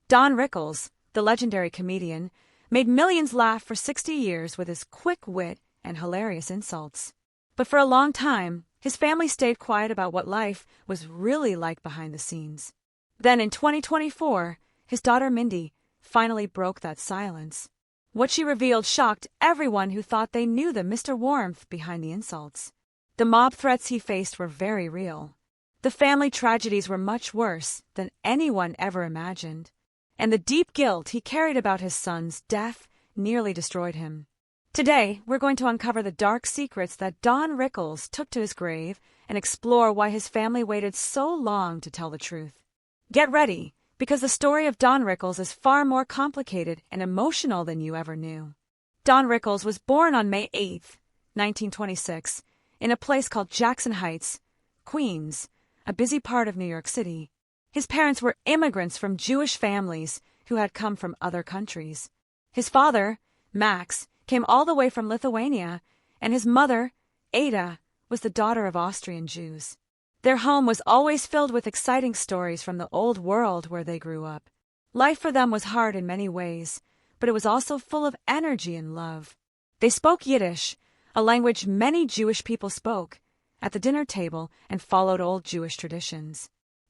Don Rickles, the legendary comedian, made millions laugh for 60 years with his quick wit and hilarious insults. But for a long time, his family stayed quiet about what life was really like behind the scenes. Then in 2024, his daughter Mindy finally broke that silence. What she revealed shocked everyone who thought they knew the Mr. Warmth behind the insults. The mob threats he faced were very real. The family tragedies were much worse than anyone ever imagined. And the deep guilt he carried about his son's death nearly destroyed him. Today, we're going to uncover the dark secrets that Don Rickles took to his grave and explore why his family waited so long to tell the truth. Get ready, because the story of Don Rickles is far more complicated and emotional than you ever knew. Don Rickles was born on May 8, 1926, in a place called Jackson Heights, Queens, a busy part of New York City. His parents were immigrants from Jewish families who had come from other countries. His father, Max, came all the way from Lithuania, and his mother, Ada, was the daughter of Austrian Jews. Their home was always filled with exciting stories from the old world where they grew up. Life for them was hard in many ways, but it was also full of energy and love. They spoke Yiddish, a language many Jewish people spoke, at the dinner table and followed old Jewish traditions.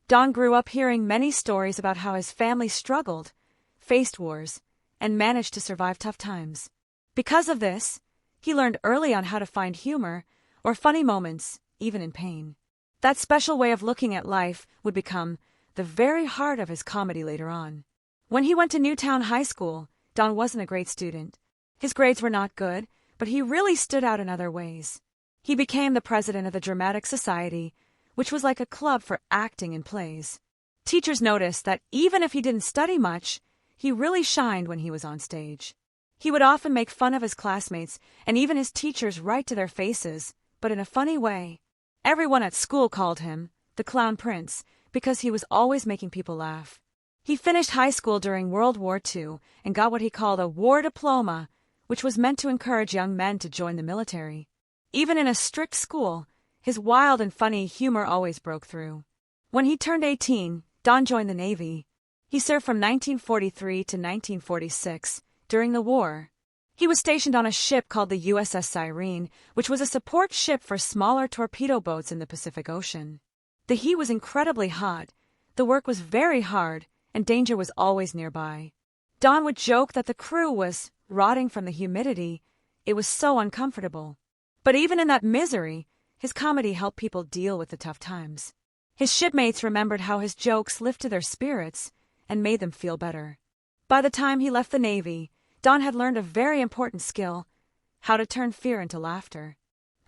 Don grew up hearing many stories about how his family struggled, faced wars, and managed to survive tough times. Because of this, he learned early on how to find humor or funny moments, even in pain. That special way of looking at life would become the very heart of his comedy later on. When he went to Newtown High School, Don wasn't a great student. His grades were not good, but he really stood out in other ways. He became the president of the Dramatic Society, which was like a club for acting in plays. Teachers noticed that even if he didn't study much, he really shined when he was on stage. He would often make fun of his classmates and even his teachers right to their faces, but in a funny way. Everyone at school called him the Clown Prince because he was always making people laugh. He finished high school during World War II and got what he called a war diploma, which was meant to encourage young men to join the military. Even in a strict school, his wild and funny humor always broke through. When he turned 18, Don joined the Navy. He served from 1943 to 1946 during the war. He was stationed on a ship called the USS Cyrene, which was a support ship for smaller torpedo boats in the Pacific Ocean. The heat was incredibly hot, the work was very hard, and danger was always nearby. Don would joke that the crew was rotting from the humidity. It was so uncomfortable. But even in that misery, his comedy helped people deal with the tough times. His shipmates remembered how his jokes lifted their spirits and made them feel better. By the time he left the Navy, Don had learned a very important skill: how to turn fear into laughter.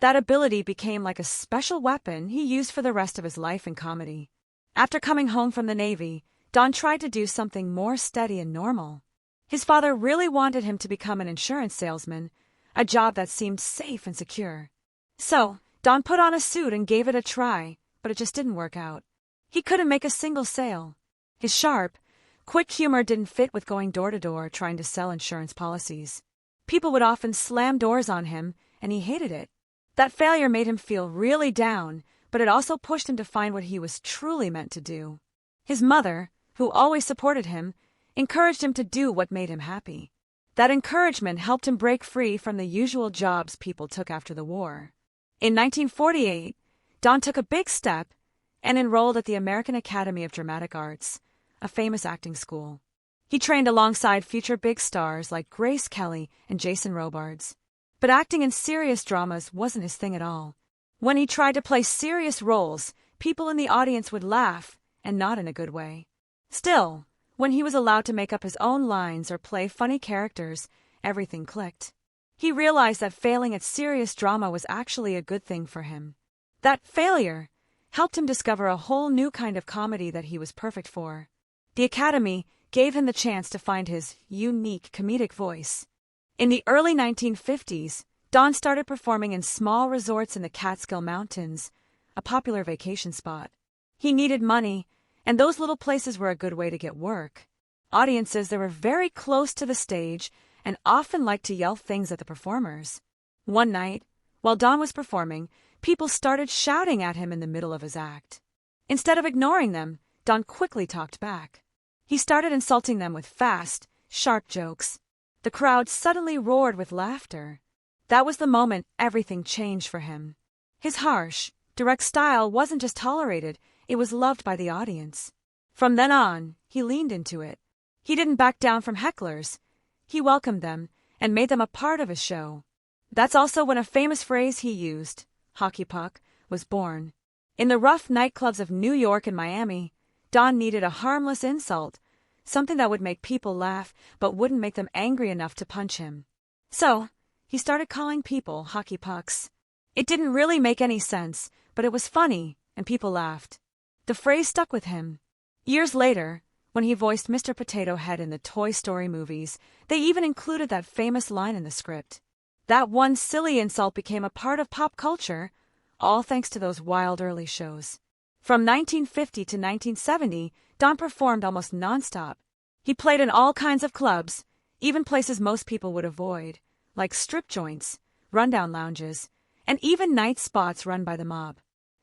That ability became like a special weapon he used for the rest of his life in comedy. After coming home from the Navy, Don tried to do something more steady and normal. His father really wanted him to become an insurance salesman, a job that seemed safe and secure. So, Don put on a suit and gave it a try, but it just didn't work out. He couldn't make a single sale. His sharp, quick humor didn't fit with going door to door trying to sell insurance policies. People would often slam doors on him, and he hated it. That failure made him feel really down, but it also pushed him to find what he was truly meant to do. His mother, who always supported him, encouraged him to do what made him happy. That encouragement helped him break free from the usual jobs people took after the war. In 1948, Don took a big step and enrolled at the American Academy of Dramatic Arts, a famous acting school. He trained alongside future big stars like Grace Kelly and Jason Robards. But acting in serious dramas wasn't his thing at all. When he tried to play serious roles, people in the audience would laugh, and not in a good way. Still, when he was allowed to make up his own lines or play funny characters, everything clicked. He realized that failing at serious drama was actually a good thing for him. That failure helped him discover a whole new kind of comedy that he was perfect for. The Academy gave him the chance to find his unique comedic voice. In the early 1950s, Don started performing in small resorts in the Catskill Mountains, a popular vacation spot. He needed money, and those little places were a good way to get work. Audiences that were very close to the stage and often liked to yell things at the performers. One night, while Don was performing, people started shouting at him in the middle of his act. Instead of ignoring them, Don quickly talked back. He started insulting them with fast, sharp jokes. The crowd suddenly roared with laughter. That was the moment everything changed for him. His harsh, direct style wasn't just tolerated, it was loved by the audience. From then on, he leaned into it. He didn't back down from hecklers. He welcomed them and made them a part of his show. That's also when a famous phrase he used, hockey puck, was born. In the rough nightclubs of New York and Miami, Don needed a harmless insult, something that would make people laugh but wouldn't make them angry enough to punch him. So, he started calling people hockey pucks. It didn't really make any sense, but it was funny, and people laughed. The phrase stuck with him. Years later, when he voiced Mr. Potato Head in the Toy Story movies, they even included that famous line in the script. That one silly insult became a part of pop culture, all thanks to those wild early shows. From 1950 to 1970, Don performed almost nonstop. He played in all kinds of clubs, even places most people would avoid, like strip joints, rundown lounges, and even night spots run by the mob.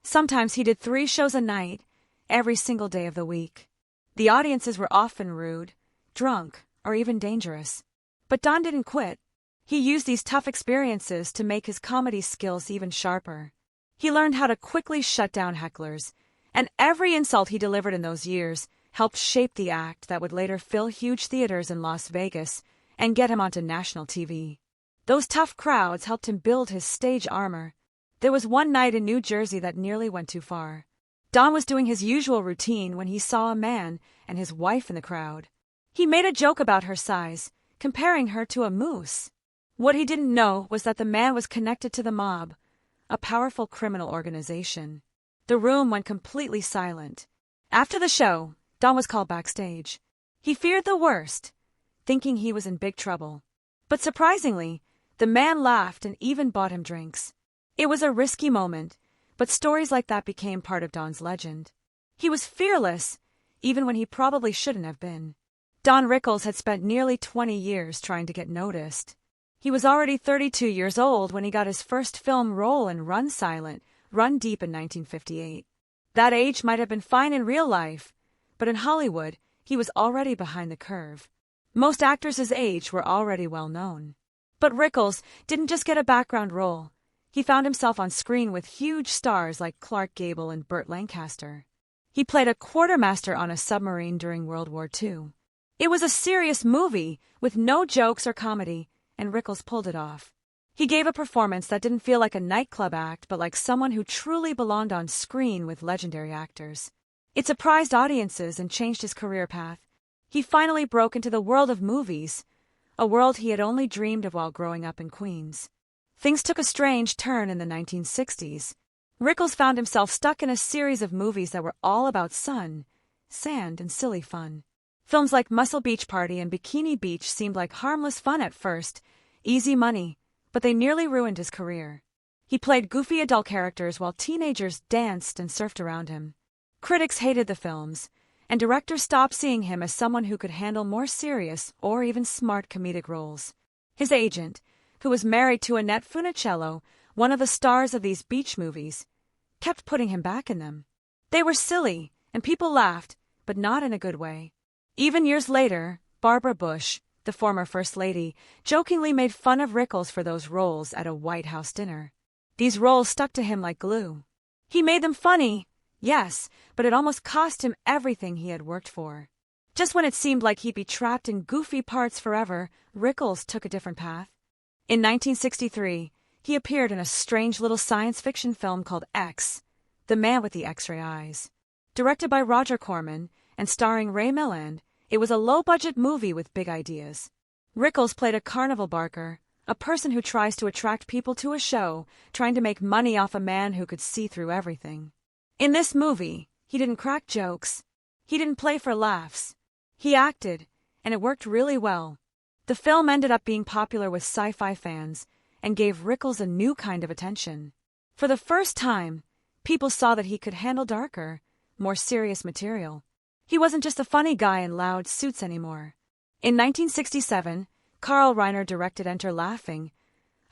Sometimes he did 3 shows a night, every single day of the week. The audiences were often rude, drunk, or even dangerous. But Don didn't quit. He used these tough experiences to make his comedy skills even sharper. He learned how to quickly shut down hecklers, and every insult he delivered in those years helped shape the act that would later fill huge theaters in Las Vegas and get him onto national TV. Those tough crowds helped him build his stage armor. There was one night in New Jersey that nearly went too far. Don was doing his usual routine when he saw a man and his wife in the crowd. He made a joke about her size, comparing her to a moose. What he didn't know was that the man was connected to the mob, a powerful criminal organization. The room went completely silent. After the show, Don was called backstage. He feared the worst, thinking he was in big trouble. But surprisingly, the man laughed and even bought him drinks. It was a risky moment, but stories like that became part of Don's legend. He was fearless, even when he probably shouldn't have been. Don Rickles had spent nearly 20 years trying to get noticed. He was already 32 years old when he got his first film role in Run Silent, Run Deep in 1958. That age might have been fine in real life, but in Hollywood, he was already behind the curve. Most actors his age were already well known. But Rickles didn't just get a background role. He found himself on screen with huge stars like Clark Gable and Burt Lancaster. He played a quartermaster on a submarine during World War II. It was a serious movie with no jokes or comedy, and Rickles pulled it off. He gave a performance that didn't feel like a nightclub act, but like someone who truly belonged on screen with legendary actors. It surprised audiences and changed his career path. He finally broke into the world of movies, a world he had only dreamed of while growing up in Queens. Things took a strange turn in the 1960s. Rickles found himself stuck in a series of movies that were all about sun, sand, and silly fun. Films like Muscle Beach Party and Bikini Beach seemed like harmless fun at first, easy money, but they nearly ruined his career. He played goofy adult characters while teenagers danced and surfed around him. Critics hated the films, and directors stopped seeing him as someone who could handle more serious or even smart comedic roles. His agent, who was married to Annette Funicello, one of the stars of these beach movies, kept putting him back in them. They were silly, and people laughed, but not in a good way. Even years later, Barbara Bush, the former First Lady, jokingly made fun of Rickles for those roles at a White House dinner. These roles stuck to him like glue. He made them funny, yes, but it almost cost him everything he had worked for. Just when it seemed like he'd be trapped in goofy parts forever, Rickles took a different path. In 1963, he appeared in a strange little science fiction film called X, The Man with the X-Ray Eyes. Directed by Roger Corman and starring Ray Milland, it was a low-budget movie with big ideas. Rickles played a carnival barker, a person who tries to attract people to a show, trying to make money off a man who could see through everything. In this movie, he didn't crack jokes. He didn't play for laughs. He acted, and it worked really well. The film ended up being popular with sci-fi fans and gave Rickles a new kind of attention. For the first time, people saw that he could handle darker, more serious material. He wasn't just a funny guy in loud suits anymore. In 1967, Carl Reiner directed Enter Laughing,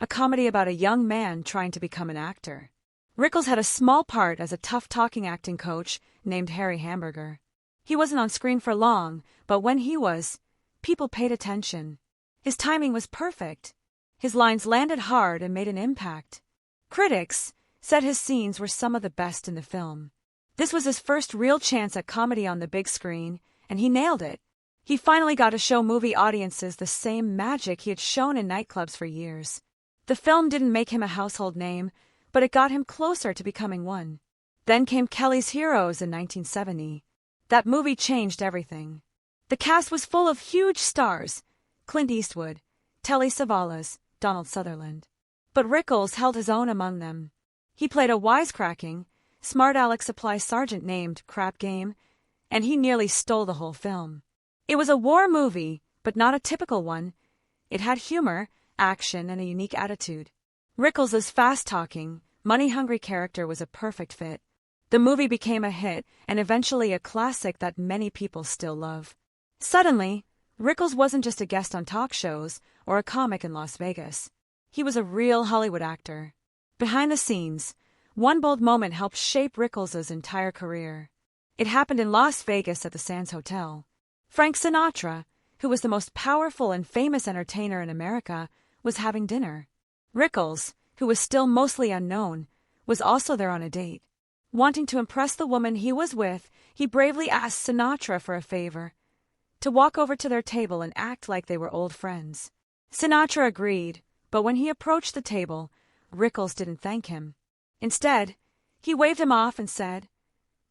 a comedy about a young man trying to become an actor. Rickles had a small part as a tough-talking acting coach named Harry Hamburger. He wasn't on screen for long, but when he was, people paid attention. His timing was perfect. His lines landed hard and made an impact. Critics said his scenes were some of the best in the film. This was his first real chance at comedy on the big screen, and he nailed it. He finally got to show movie audiences the same magic he had shown in nightclubs for years. The film didn't make him a household name, but it got him closer to becoming one. Then came Kelly's Heroes in 1970. That movie changed everything. The cast was full of huge stars: Clint Eastwood, Telly Savalas, Donald Sutherland. But Rickles held his own among them. He played a wisecracking, smart Alex supply sergeant named Crap Game, and he nearly stole the whole film. It was a war movie, but not a typical one. It had humor, action, and a unique attitude. Rickles' fast-talking, money-hungry character was a perfect fit. The movie became a hit and eventually a classic that many people still love. Suddenly, Rickles wasn't just a guest on talk shows or a comic in Las Vegas. He was a real Hollywood actor. Behind the scenes, one bold moment helped shape Rickles' entire career. It happened in Las Vegas at the Sands Hotel. Frank Sinatra, who was the most powerful and famous entertainer in America, was having dinner. Rickles, who was still mostly unknown, was also there on a date. Wanting to impress the woman he was with, he bravely asked Sinatra for a favor: to walk over to their table and act like they were old friends. Sinatra agreed, but when he approached the table, Rickles didn't thank him. Instead, he waved him off and said,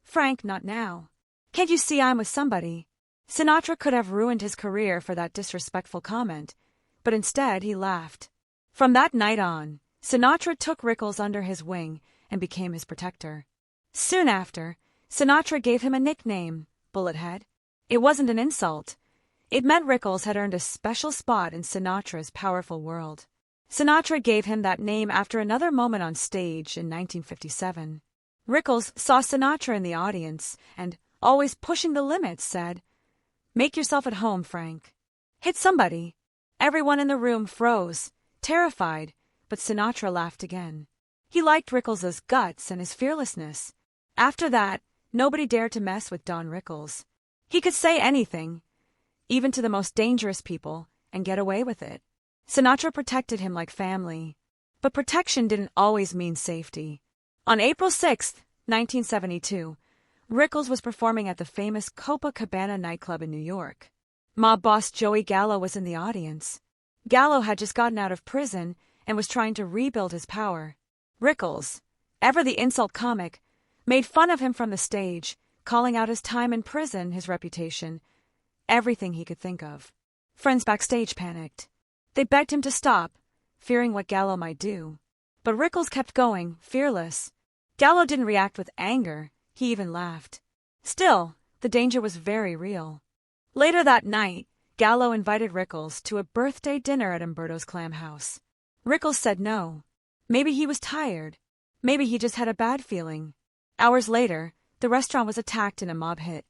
"Frank, not now. Can't you see I'm with somebody?" Sinatra could have ruined his career for that disrespectful comment, but instead he laughed. From that night on, Sinatra took Rickles under his wing and became his protector. Soon after, Sinatra gave him a nickname, Bullethead. It wasn't an insult. It meant Rickles had earned a special spot in Sinatra's powerful world. Sinatra gave him that name after another moment on stage in 1957. Rickles saw Sinatra in the audience and, always pushing the limits, said, "Make yourself at home, Frank. Hit somebody." Everyone in the room froze, terrified, but Sinatra laughed again. He liked Rickles' guts and his fearlessness. After that, nobody dared to mess with Don Rickles. He could say anything, even to the most dangerous people, and get away with it. Sinatra protected him like family. But protection didn't always mean safety. On April 6, 1972, Rickles was performing at the famous Copacabana nightclub in New York. Mob boss Joey Gallo was in the audience. Gallo had just gotten out of prison and was trying to rebuild his power. Rickles, ever the insult comic, made fun of him from the stage, calling out his time in prison, his reputation, everything he could think of. Friends backstage panicked. They begged him to stop, fearing what Gallo might do. But Rickles kept going, fearless. Gallo didn't react with anger. He even laughed. Still, the danger was very real. Later that night, Gallo invited Rickles to a birthday dinner at Umberto's Clam House. Rickles said no. Maybe he was tired. Maybe he just had a bad feeling. Hours later, the restaurant was attacked in a mob hit.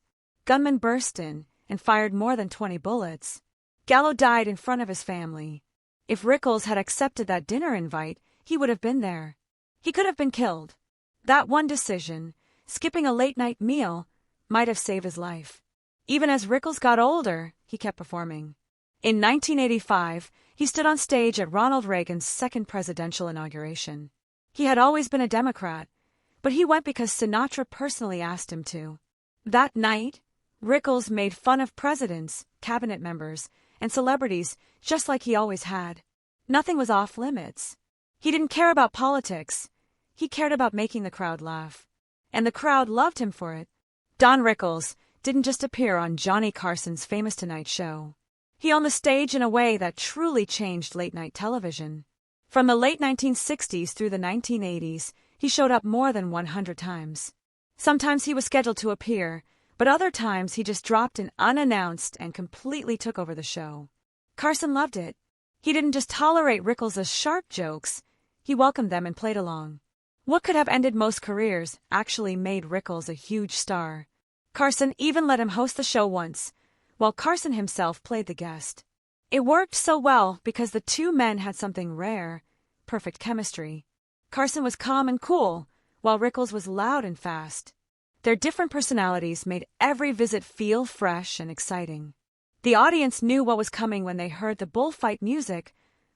Gunmen burst in and fired more than 20 bullets. Gallo died in front of his family. If Rickles had accepted that dinner invite, he would have been there. He could have been killed. That one decision, skipping a late-night meal, might have saved his life. Even as Rickles got older, he kept performing. In 1985, he stood on stage at Ronald Reagan's second presidential inauguration. He had always been a Democrat, but he went because Sinatra personally asked him to. That night, Rickles made fun of presidents, cabinet members, and celebrities just like he always had. Nothing was off limits. He didn't care about politics. He cared about making the crowd laugh. And the crowd loved him for it. Don Rickles didn't just appear on Johnny Carson's Famous Tonight show. He owned the stage in a way that truly changed late-night television. From the late 1960s through the 1980s, he showed up more than 100 times. Sometimes he was scheduled to appear, but other times he just dropped in unannounced and completely took over the show. Carson loved it. He didn't just tolerate Rickles' sharp jokes, he welcomed them and played along. What could have ended most careers actually made Rickles a huge star. Carson even let him host the show once, while Carson himself played the guest. It worked so well because the two men had something rare, perfect chemistry. Carson was calm and cool, while Rickles was loud and fast. Their different personalities made every visit feel fresh and exciting. The audience knew what was coming when they heard the bullfight music,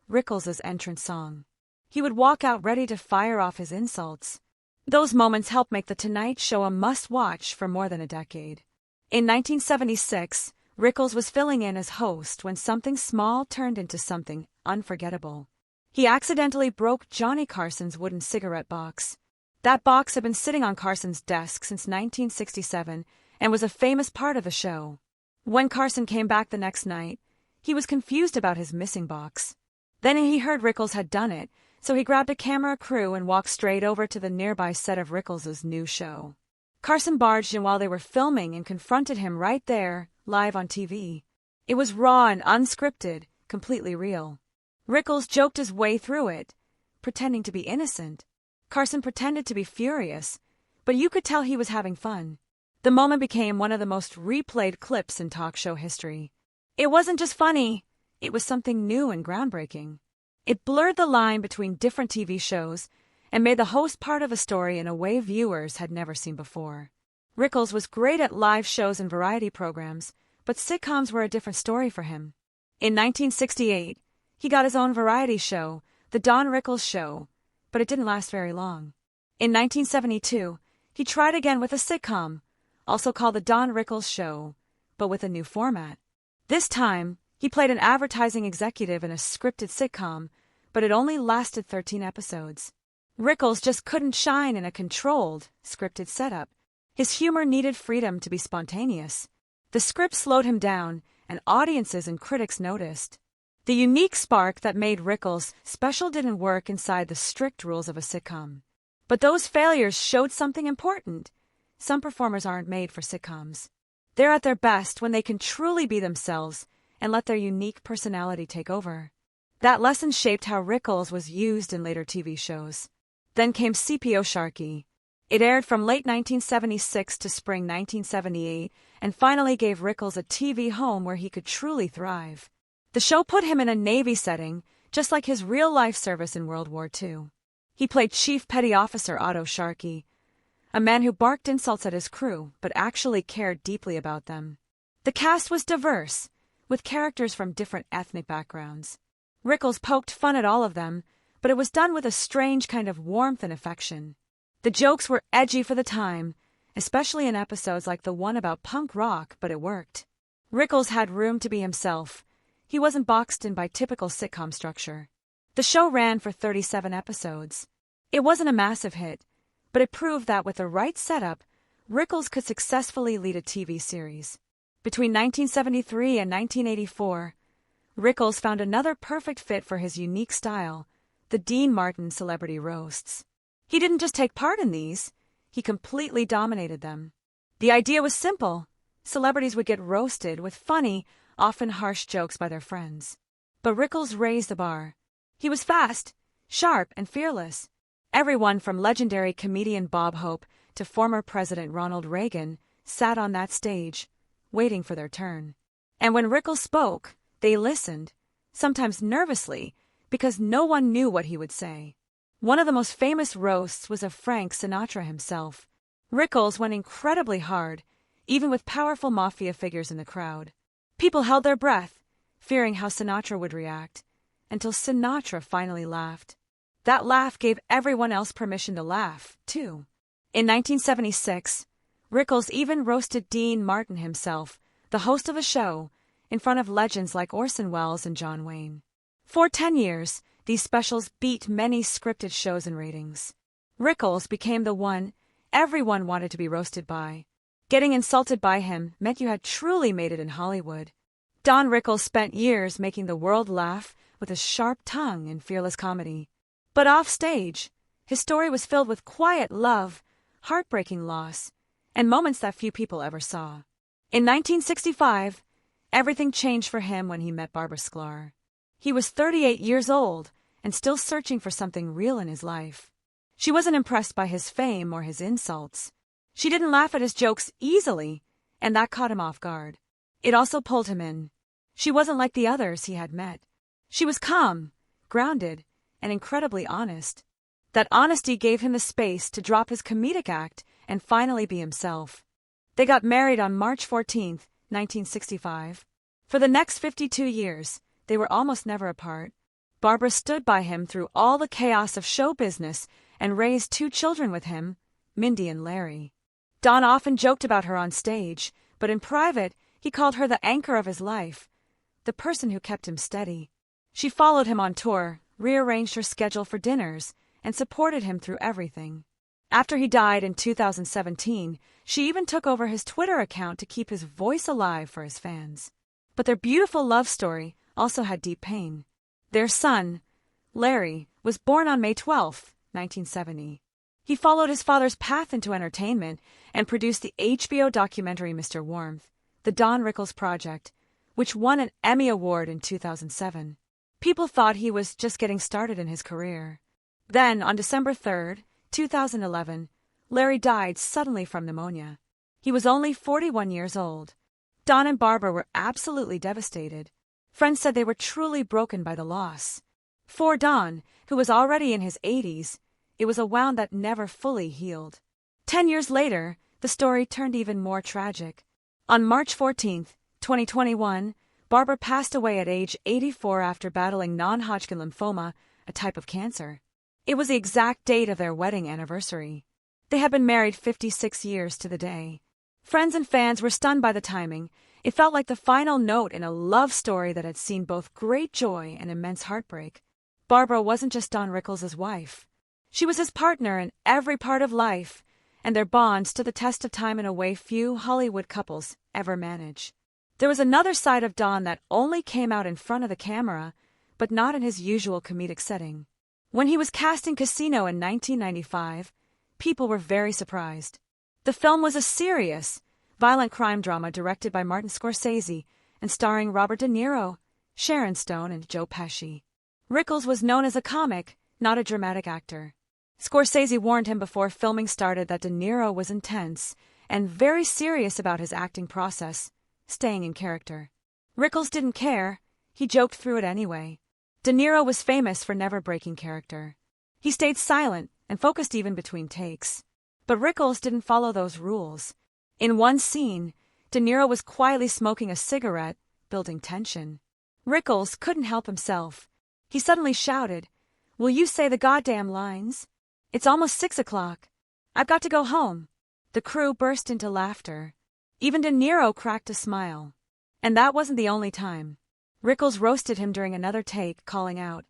Rickles' entrance song. He would walk out ready to fire off his insults. Those moments helped make The Tonight Show a must-watch for more than a decade. In 1976, Rickles was filling in as host when something small turned into something unforgettable. He accidentally broke Johnny Carson's wooden cigarette box. That box had been sitting on Carson's desk since 1967 and was a famous part of the show. When Carson came back the next night, he was confused about his missing box. Then he heard Rickles had done it, so he grabbed a camera crew and walked straight over to the nearby set of Rickles' new show. Carson barged in while they were filming and confronted him right there, live on TV. It was raw and unscripted, completely real. Rickles joked his way through it, pretending to be innocent. Carson pretended to be furious, but you could tell he was having fun. The moment became one of the most replayed clips in talk show history. It wasn't just funny, it was something new and groundbreaking. It blurred the line between different TV shows and made the host part of a story in a way viewers had never seen before. Rickles was great at live shows and variety programs, but sitcoms were a different story for him. In 1968, he got his own variety show, The Don Rickles Show, but it didn't last very long. In 1972, he tried again with a sitcom, also called The Don Rickles Show, but with a new format. This time, he played an advertising executive in a scripted sitcom, but it only lasted 13 episodes. Rickles just couldn't shine in a controlled, scripted setup. His humor needed freedom to be spontaneous. The script slowed him down, and audiences and critics noticed. The unique spark that made Rickles special didn't work inside the strict rules of a sitcom. But those failures showed something important. Some performers aren't made for sitcoms. They're at their best when they can truly be themselves and let their unique personality take over. That lesson shaped how Rickles was used in later TV shows. Then came CPO Sharky. It aired from late 1976 to spring 1978 and finally gave Rickles a TV home where he could truly thrive. The show put him in a Navy setting, just like his real-life service in World War II. He played Chief Petty Officer Otto Sharkey, a man who barked insults at his crew but actually cared deeply about them. The cast was diverse, with characters from different ethnic backgrounds. Rickles poked fun at all of them, but it was done with a strange kind of warmth and affection. The jokes were edgy for the time, especially in episodes like the one about punk rock, but it worked. Rickles had room to be himself. He wasn't boxed in by typical sitcom structure. The show ran for 37 episodes. It wasn't a massive hit, but it proved that with the right setup, Rickles could successfully lead a TV series. Between 1973 and 1984, Rickles found another perfect fit for his unique style, the Dean Martin Celebrity Roasts. He didn't just take part in these, he completely dominated them. The idea was simple. Celebrities would get roasted with funny, often harsh jokes by their friends. But Rickles raised the bar. He was fast, sharp, and fearless. Everyone from legendary comedian Bob Hope to former President Ronald Reagan sat on that stage, waiting for their turn. And when Rickles spoke, they listened, sometimes nervously, because no one knew what he would say. One of the most famous roasts was of Frank Sinatra himself. Rickles went incredibly hard, even with powerful mafia figures in the crowd. People held their breath, fearing how Sinatra would react, until Sinatra finally laughed. That laugh gave everyone else permission to laugh, too. In 1976, Rickles even roasted Dean Martin himself, the host of the show, in front of legends like Orson Welles and John Wayne. For 10 years, these specials beat many scripted shows in ratings. Rickles became the one everyone wanted to be roasted by. Getting insulted by him meant you had truly made it in Hollywood. Don Rickles spent years making the world laugh with his sharp tongue and fearless comedy. But off stage, his story was filled with quiet love, heartbreaking loss, and moments that few people ever saw. In 1965, everything changed for him when he met Barbara Sklar. He was 38 years old and still searching for something real in his life. She wasn't impressed by his fame or his insults. She didn't laugh at his jokes easily, and that caught him off guard. It also pulled him in. She wasn't like the others he had met. She was calm, grounded, and incredibly honest. That honesty gave him the space to drop his comedic act and finally be himself. They got married on March 14, 1965. For the next 52 years, they were almost never apart. Barbara stood by him through all the chaos of show business and raised 2 children with him, Mindy and Larry. Don often joked about her on stage, but in private, he called her the anchor of his life, the person who kept him steady. She followed him on tour, rearranged her schedule for dinners, and supported him through everything. After he died in 2017, she even took over his Twitter account to keep his voice alive for his fans. But their beautiful love story also had deep pain. Their son, Larry, was born on May 12, 1970. He followed his father's path into entertainment and produced the HBO documentary Mr. Warmth, the Don Rickles Project, which won an Emmy Award in 2007. People thought he was just getting started in his career. Then, on December 3, 2011, Larry died suddenly from pneumonia. He was only 41 years old. Don and Barbara were absolutely devastated. Friends said they were truly broken by the loss. For Don, who was already in his 80s, it was a wound that never fully healed. 10 years later, the story turned even more tragic. On March 14, 2021, Barbara passed away at age 84 after battling non-Hodgkin lymphoma, a type of cancer. It was the exact date of their wedding anniversary. They had been married 56 years to the day. Friends and fans were stunned by the timing. It felt like the final note in a love story that had seen both great joy and immense heartbreak. Barbara wasn't just Don Rickles' wife. She was his partner in every part of life, and their bond stood the test of time in a way few Hollywood couples ever manage. There was another side of Don that only came out in front of the camera, but not in his usual comedic setting. When he was cast in Casino in 1995, people were very surprised. The film was a serious, violent crime drama directed by Martin Scorsese and starring Robert De Niro, Sharon Stone, and Joe Pesci. Rickles was known as a comic, not a dramatic actor. Scorsese warned him before filming started that De Niro was intense and very serious about his acting process, staying in character. Rickles didn't care. He joked through it anyway. De Niro was famous for never breaking character. He stayed silent and focused even between takes. But Rickles didn't follow those rules. In one scene, De Niro was quietly smoking a cigarette, building tension. Rickles couldn't help himself. He suddenly shouted, "Will you say the goddamn lines? It's almost 6 o'clock. I've got to go home." The crew burst into laughter. Even De Niro cracked a smile. And that wasn't the only time. Rickles roasted him during another take, calling out,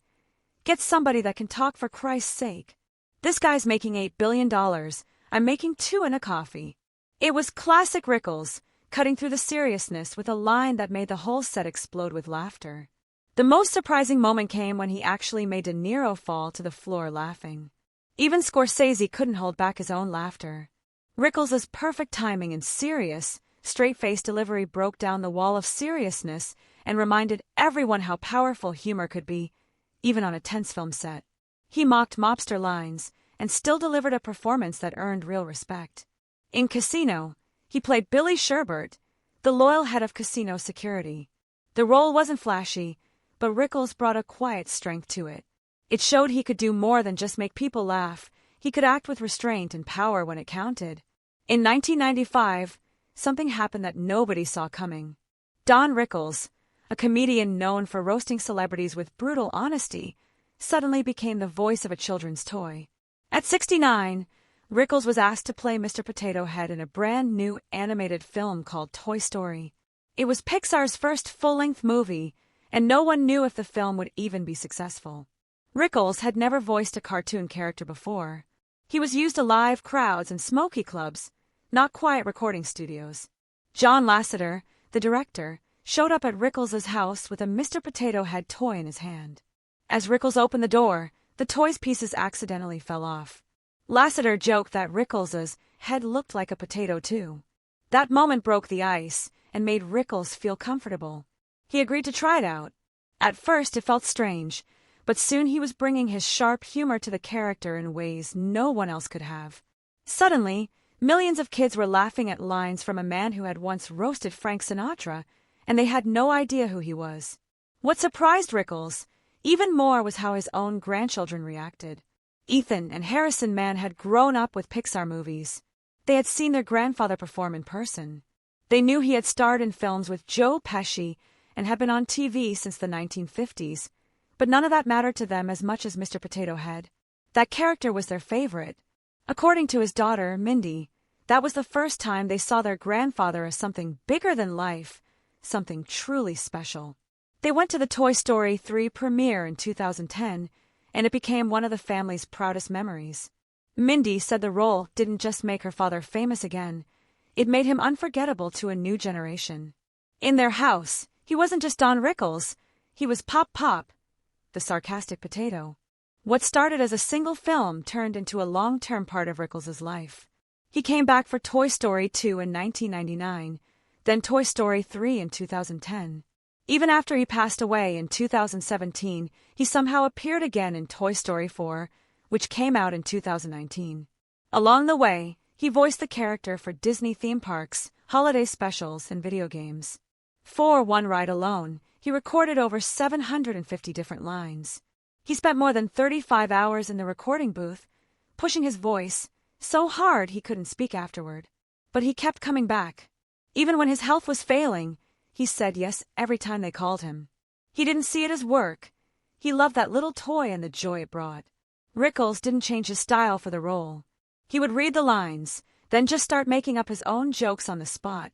"Get somebody that can talk for Christ's sake. This guy's making $8 billion. I'm making 2 and a coffee." It was classic Rickles, cutting through the seriousness with a line that made the whole set explode with laughter. The most surprising moment came when he actually made De Niro fall to the floor laughing. Even Scorsese couldn't hold back his own laughter. Rickles' perfect timing and serious, straight-faced delivery broke down the wall of seriousness and reminded everyone how powerful humor could be, even on a tense film set. He mocked mobster lines and still delivered a performance that earned real respect. In Casino, he played Billy Sherbert, the loyal head of casino security. The role wasn't flashy, but Rickles brought a quiet strength to it. It showed he could do more than just make people laugh. He could act with restraint and power when it counted. In 1995, something happened that nobody saw coming. Don Rickles, a comedian known for roasting celebrities with brutal honesty, suddenly became the voice of a children's toy. At 69, Rickles was asked to play Mr. Potato Head in a brand new animated film called Toy Story. It was Pixar's first full-length movie, and no one knew if the film would even be successful. Rickles had never voiced a cartoon character before. He was used to live crowds and smoky clubs, not quiet recording studios. John Lasseter, the director, showed up at Rickles' house with a Mr. Potato Head toy in his hand. As Rickles opened the door, the toy's pieces accidentally fell off. Lasseter joked that Rickles' head looked like a potato too. That moment broke the ice and made Rickles feel comfortable. He agreed to try it out. At first it felt strange, but soon he was bringing his sharp humor to the character in ways no one else could have. Suddenly, millions of kids were laughing at lines from a man who had once roasted Frank Sinatra, and they had no idea who he was. What surprised Rickles even more was how his own grandchildren reacted. Ethan and Harrison Mann had grown up with Pixar movies. They had seen their grandfather perform in person. They knew he had starred in films with Joe Pesci and had been on TV since the 1950s, but none of that mattered to them as much as Mr. Potato Head. That character was their favorite. According to his daughter, Mindy, that was the first time they saw their grandfather as something bigger than life, something truly special. They went to the Toy Story 3 premiere in 2010, and it became one of the family's proudest memories. Mindy said the role didn't just make her father famous again, it made him unforgettable to a new generation. In their house, he wasn't just Don Rickles, he was Pop Pop, the sarcastic potato. What started as a single film turned into a long-term part of Rickles' life. He came back for Toy Story 2 in 1999, then Toy Story 3 in 2010. Even after he passed away in 2017, he somehow appeared again in Toy Story 4, which came out in 2019. Along the way, he voiced the character for Disney theme parks, holiday specials, and video games. For one ride alone, he recorded over 750 different lines. He spent more than 35 hours in the recording booth, pushing his voice so hard he couldn't speak afterward. But he kept coming back. Even when his health was failing, he said yes every time they called him. He didn't see it as work. He loved that little toy and the joy it brought. Rickles didn't change his style for the role. He would read the lines, then just start making up his own jokes on the spot,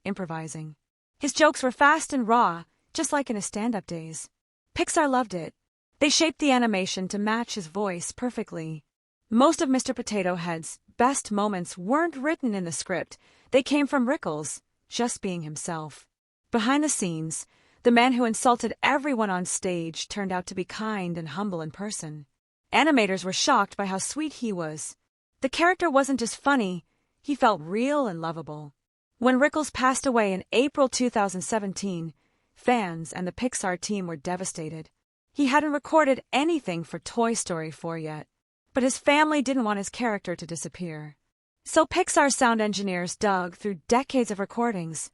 improvising. His jokes were fast and raw, just like in his stand-up days. Pixar loved it. They shaped the animation to match his voice perfectly. Most of Mr. Potato Head's best moments weren't written in the script. They came from Rickles, just being himself. Behind the scenes, the man who insulted everyone on stage turned out to be kind and humble in person. Animators were shocked by how sweet he was. The character wasn't just funny, he felt real and lovable. When Rickles passed away in April 2017, fans and the Pixar team were devastated. He hadn't recorded anything for Toy Story 4 yet, but his family didn't want his character to disappear. So Pixar sound engineers dug through decades of recordings,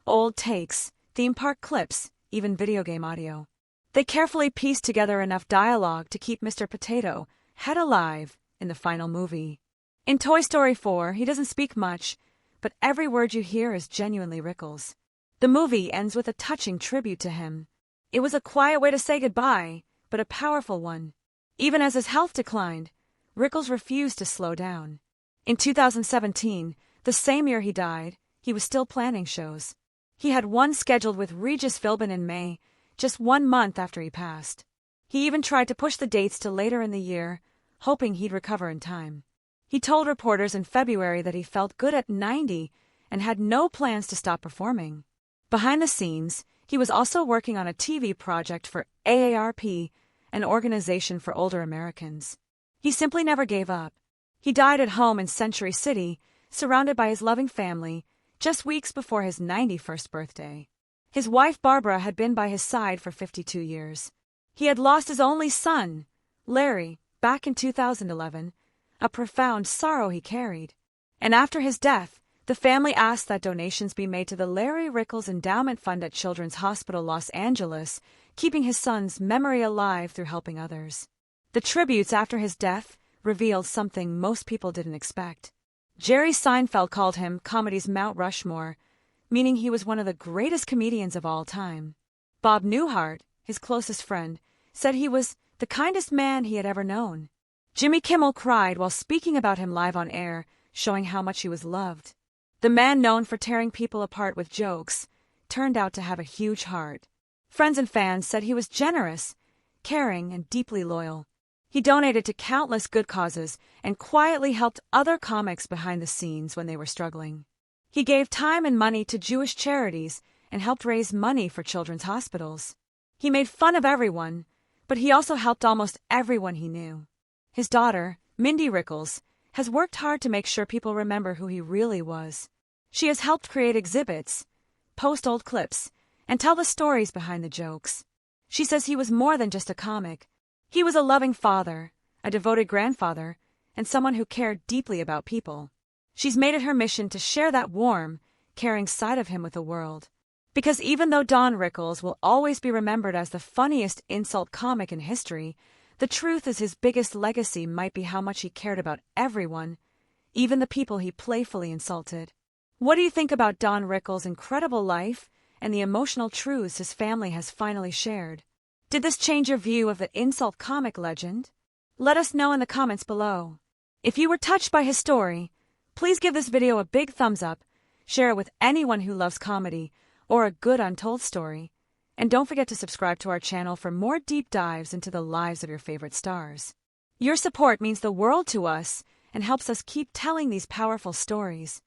old takes, theme park clips, even video game audio. They carefully pieced together enough dialogue to keep Mr. Potato Head alive in the final movie. In Toy Story 4, he doesn't speak much, but every word you hear is genuinely Rickles. The movie ends with a touching tribute to him. It was a quiet way to say goodbye, but a powerful one. Even as his health declined, Rickles refused to slow down. In 2017, the same year he died, he was still planning shows. He had one scheduled with Regis Philbin in May, just 1 month after he passed. He even tried to push the dates to later in the year, hoping he'd recover in time. He told reporters in February that he felt good at 90 and had no plans to stop performing. Behind the scenes, he was also working on a TV project for AARP, an organization for older Americans. He simply never gave up. He died at home in Century City, surrounded by his loving family, just weeks before his 91st birthday. His wife Barbara had been by his side for 52 years. He had lost his only son, Larry, back in 2011, a profound sorrow he carried. And after his death, the family asked that donations be made to the Larry Rickles Endowment Fund at Children's Hospital Los Angeles, keeping his son's memory alive through helping others. The tributes after his death revealed something most people didn't expect. Jerry Seinfeld called him comedy's Mount Rushmore, meaning he was one of the greatest comedians of all time. Bob Newhart, his closest friend, said he was the kindest man he had ever known. Jimmy Kimmel cried while speaking about him live on air, showing how much he was loved. The man known for tearing people apart with jokes turned out to have a huge heart. Friends and fans said he was generous, caring, and deeply loyal. He donated to countless good causes and quietly helped other comics behind the scenes when they were struggling. He gave time and money to Jewish charities and helped raise money for children's hospitals. He made fun of everyone, but he also helped almost everyone he knew. His daughter, Mindy Rickles, has worked hard to make sure people remember who he really was. She has helped create exhibits, post old clips, and tell the stories behind the jokes. She says he was more than just a comic. He was a loving father, a devoted grandfather, and someone who cared deeply about people. She's made it her mission to share that warm, caring side of him with the world. Because even though Don Rickles will always be remembered as the funniest insult comic in history, the truth is his biggest legacy might be how much he cared about everyone, even the people he playfully insulted. What do you think about Don Rickles' incredible life and the emotional truths his family has finally shared? Did this change your view of the insult comic legend? Let us know in the comments below. If you were touched by his story, please give this video a big thumbs up, share it with anyone who loves comedy or a good untold story, and don't forget to subscribe to our channel for more deep dives into the lives of your favorite stars. Your support means the world to us and helps us keep telling these powerful stories.